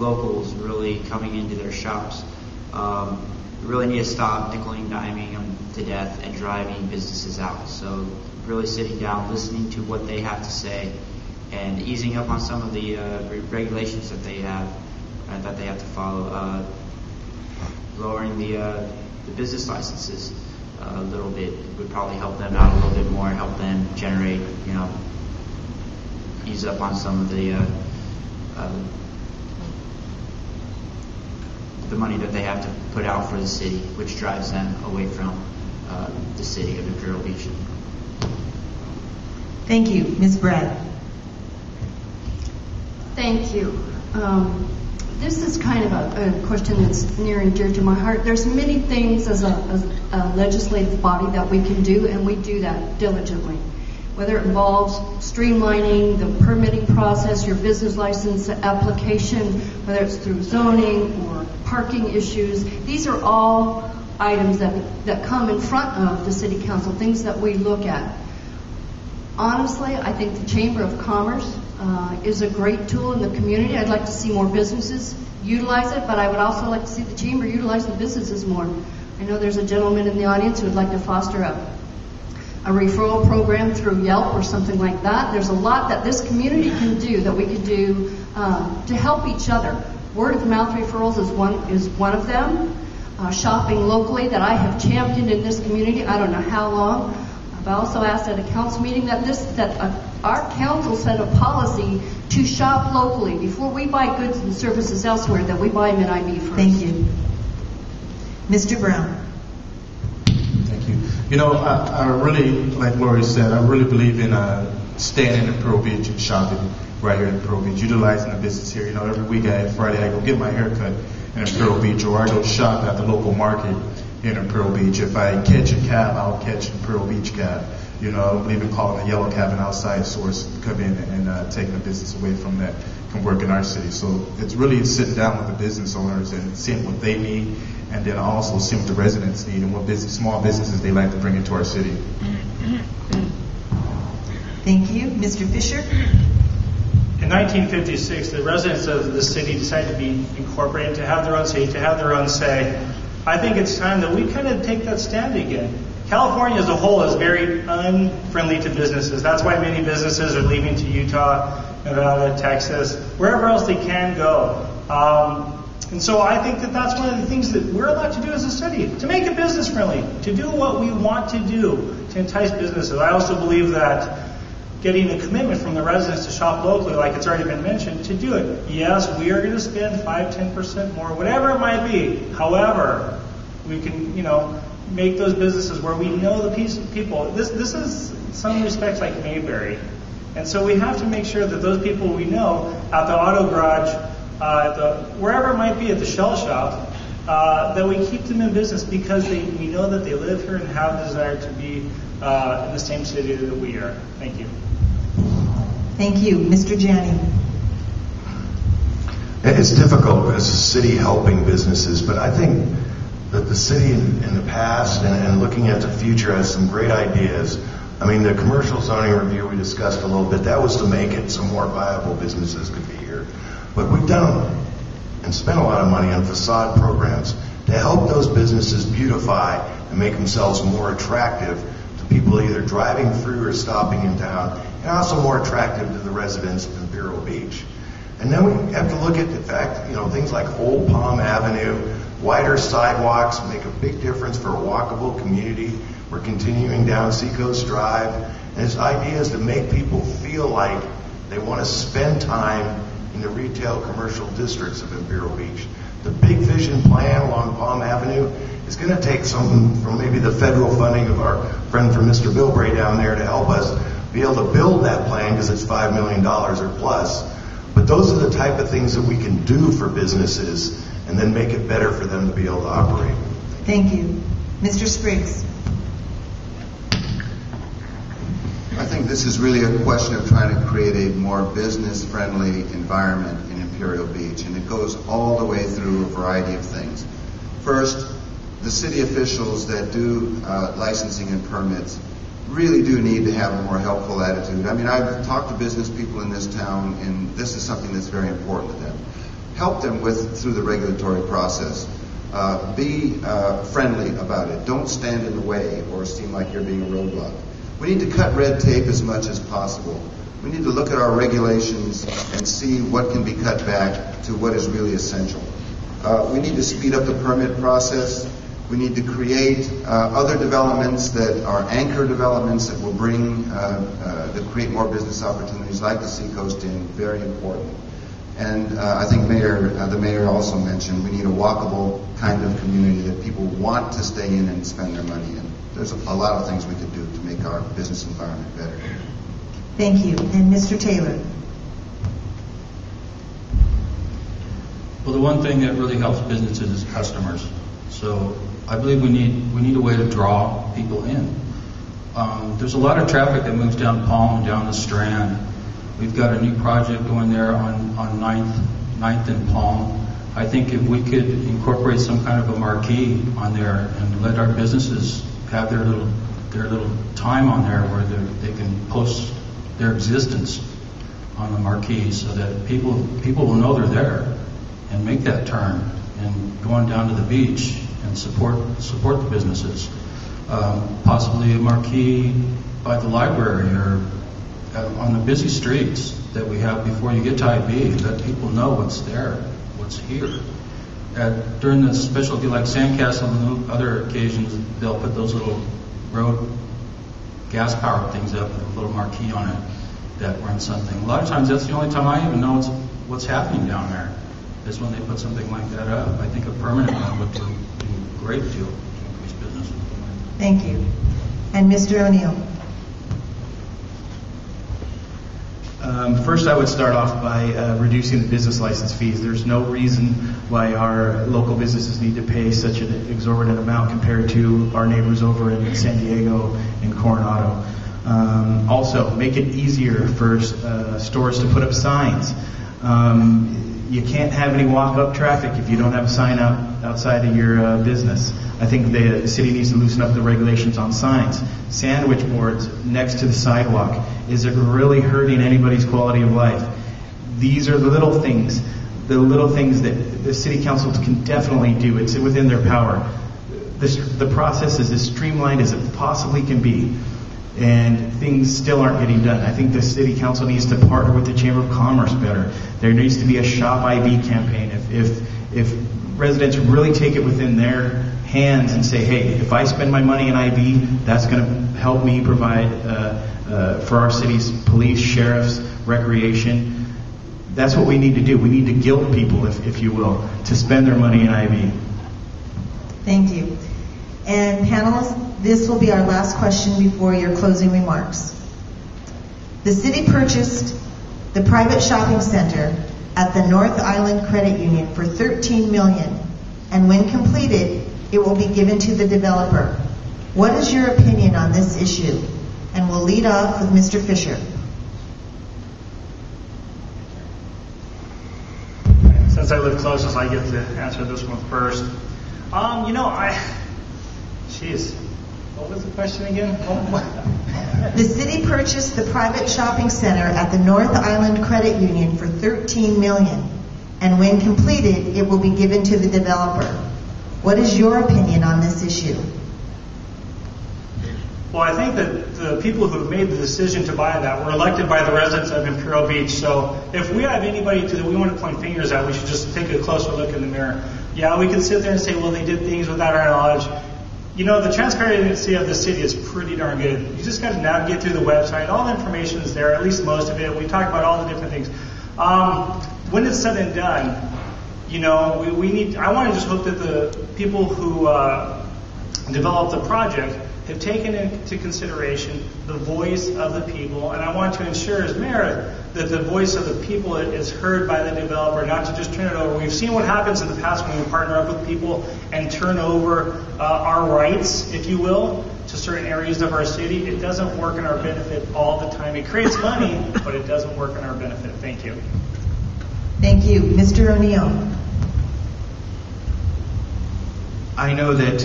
locals really coming into their shops. Really need to stop nickel and diming them to death and driving businesses out. So really sitting down, listening to what they have to say, and easing up on some of the regulations that they have to follow. Lowering the business licenses a little bit would probably help them out a little bit more and help them generate, ease up on some of the money that they have to put out for the city, which drives them away from the city of Imperial Beach. Thank you. Ms. Brad. Thank you. This is kind of a question that's near and dear to my heart. There's many things as a legislative body that we can do, and we do that diligently. Whether it involves streamlining the permitting process, your business license application, whether it's through zoning or parking issues, these are all items that come in front of the City Council, things that we look at. Honestly, I think the Chamber of Commerce is a great tool in the community. I'd like to see more businesses utilize it, but I would also like to see the Chamber utilize the businesses more. I know there's a gentleman in the audience who would like to foster a referral program through Yelp or something like that. There's a lot that this community can do, that we can do to help each other. Word of mouth referrals is one of them. Shopping locally that I have championed in this community, I don't know how long. I've also asked at a council meeting that our council set a policy to shop locally before we buy goods and services elsewhere, that we buy them in IB first. Thank you. Mr. Brown. Thank you. I really, like Lori said, I really believe in staying in Pearl Beach and shopping right here in Pearl Beach, utilizing the business here. Every week Friday I go get my hair cut in Pearl Beach, or I go shop at the local market in Pearl Beach. If I catch a cab, I'll catch a Pearl Beach cab. I don't believe in calling a yellow cab an outside source to come in and taking the business away from that can work in our city. So it's really sitting down with the business owners and seeing what they need, and then also seeing what the residents need and what small businesses they like to bring into our city. Thank you. Mr. Fisher. In 1956, the residents of the city decided to be incorporated, to have their own city, to have their own say. I think it's time that we kind of take that stand again. California as a whole is very unfriendly to businesses. That's why many businesses are leaving to Utah, Nevada, Texas, wherever else they can go. And so I think that that's one of the things that we're allowed to do as a city, to make it business friendly, to do what we want to do, to entice businesses. I also believe that getting a commitment from the residents to shop locally, like it's already been mentioned, to do it. Yes, we are going to spend 5-10% more, whatever it might be. However, we can, make those businesses where we know the people. This is, in some respects, like Mayberry. And so we have to make sure that those people we know at the auto garage, wherever it might be, at the shell shop, that we keep them in business because we know that they live here and have a desire to be in the same city that we are. Thank you. Thank you. Mr. Janney. It's difficult as a city helping businesses, but I think that the city in the past and looking at the future has some great ideas. I mean, the commercial zoning review we discussed a little bit, that was to make it so more viable businesses could be here. But we've done and spent a lot of money on facade programs to help those businesses beautify and make themselves more attractive to people either driving through or stopping in town, and also more attractive to the residents of Imperial Beach. And then we have to look at the fact, things like Old Palm Avenue, wider sidewalks make a big difference for a walkable community. We're continuing down Seacoast Drive, and its idea is to make people feel like they want to spend time in the retail commercial districts of Imperial Beach. The big vision plan along Palm Avenue is going to take something from maybe the federal funding of our friend from Mr. Bilbray down there to help us be able to build that plan, because it's $5 million or plus. But those are the type of things that we can do for businesses and then make it better for them to be able to operate. Thank you. Mr. Spriggs. I think this is really a question of trying to create a more business-friendly environment in Imperial Beach, and it goes all the way through a variety of things. First, the city officials that do licensing and permits really do need to have a more helpful attitude. I mean, I've talked to business people in this town, and this is something that's very important to them. help them through the regulatory process. Be friendly about it. Don't stand in the way or seem like you're being a roadblock. We need to cut red tape as much as possible. We need to look at our regulations and see what can be cut back to what is really essential. We need to speed up the permit process. We need to create other developments that are anchor developments that will that create more business opportunities, like the Seacoast Inn. Very important. And I think the mayor also mentioned we need a walkable kind of community that people want to stay in and spend their money in. There's a lot of things we could do to make our business environment better. Thank you. And Mr. Taylor. Well, the one thing that really helps businesses is customers. So I believe we need a way to draw people in. There's a lot of traffic that moves down Palm and down the Strand. We've got a new project going there on 9th and Palm. I think if we could incorporate some kind of a marquee on there and let our businesses have their little time on there where they can post their existence on the marquee, so that people will know they're there and make that turn and going down to the beach and support the businesses. Possibly a marquee by the library or on the busy streets that we have before you get to IB. Let people know what's there, what's here. During the specialty like Sandcastle and other occasions, they'll put those little road gas-powered things up with a little marquee on it that runs something. A lot of times that's the only time I even know what's happening down there, is when they put something like that up. I think a permanent one would do a great deal to increase business. Thank you. And Mr. O'Neill. First, I would start off by reducing the business license fees. There's no reason why our local businesses need to pay such an exorbitant amount compared to our neighbors over in San Diego and Coronado. Also, make it easier for stores to put up signs. You can't have any walk-up traffic if you don't have a sign outside of your business. I think the city needs to loosen up the regulations on signs. Sandwich boards next to the sidewalk. Is it really hurting anybody's quality of life? These are the little things that the city council can definitely do. It's within their power. The process is as streamlined as it possibly can be, and things still aren't getting done. I think the city council needs to partner with the Chamber of Commerce better. There needs to be a Shop IB campaign. If residents really take it within their hands and say, hey, if I spend my money in IB, that's going to help me provide for our city's police, sheriffs, recreation. That's what we need to do. We need to guilt people, if you will, to spend their money in IB. Thank you. And panelists, this will be our last question before your closing remarks. The city purchased the private shopping center at the North Island Credit Union for $13 million, and when completed, it will be given to the developer. What is your opinion on this issue? And we'll lead off with Mr. Fisher. Since I live closest, I get to answer this one first. What was the question again? The city purchased the private shopping center at the North Island Credit Union for $13 million, and when completed, it will be given to the developer. What is your opinion on this issue? Well, I think that the people who made the decision to buy that were elected by the residents of Imperial Beach. So if we have anybody that we want to point fingers at, we should just take a closer look in the mirror. Yeah, we can sit there and say, well, they did things without our knowledge. You know, the transparency of the city is pretty darn good. You just got to navigate through the website. All the information is there, at least most of it. We talk about all the different things. When it's said and done, you know, I want to just hope that the people who developed the project have taken into consideration the voice of the people, and I want to ensure as mayor that the voice of the people is heard by the developer, not to just turn it over. We've seen what happens in the past when we partner up with people and turn over our rights, if you will, to certain areas of our city. It doesn't work in our benefit all the time. It creates money, but it doesn't work in our benefit. Thank you. Thank you. Mr. O'Neill. I know that